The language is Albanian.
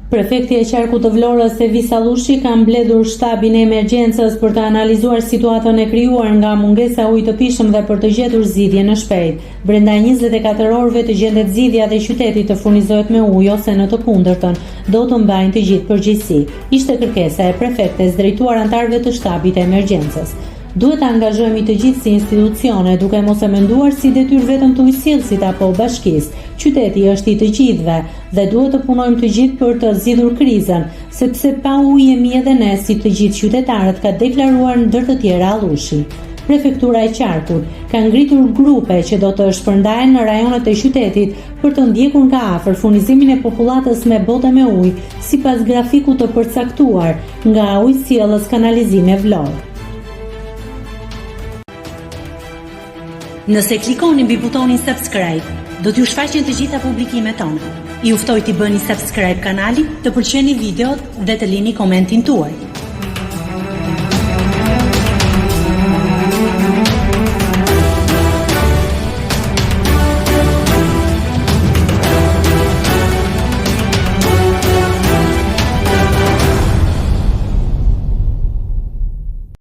Prefekti i qarkut të Vlorës Sevis Sallushi ka mbledhur shtabin e emergjencës për të analizuar situatën e krijuar nga mungesa ujë të pishëm dhe për të gjetur zgjidhje në shpejt. Brenda 24 orëve të gjendet zgjidhja dhe qyteti të furnizohet me ujë ose në të kundërtën do të mbajnë të gjithë përgjegjësi. Ishte kërkesa e prefektes drejtuar anëtarëve të shtabit të emergjencës. Duhet të angazhojmë të gjithë si institucione, duke mos e menduar si detyrë vetëm të ujësillësit apo bashkisë. Qyteti është i të gjithëve dhe duhet të punojmë të gjithë për të zgjidhur krizën, sepse pa ujë jemi edhe ne si të gjithë qytetarët, ka deklaruar ndër të tjera Allushi. Prefektura e Qarkut ka ngritur grupe që do të shpërndahen në rajonet e qytetit për të ndjekur nga afër furnizimin e popullatës me bote me ujë, sipas grafikut të përcaktuar nga Ujësjellës Kanalizime Vlorë. Nëse klikoni mbi butonin subscribe, do t'ju shfaqen të gjitha publikimet tona. Ju ftoj t'i bëni subscribe kanalit, të pëlqeni videot dhe të lini komentin tuaj.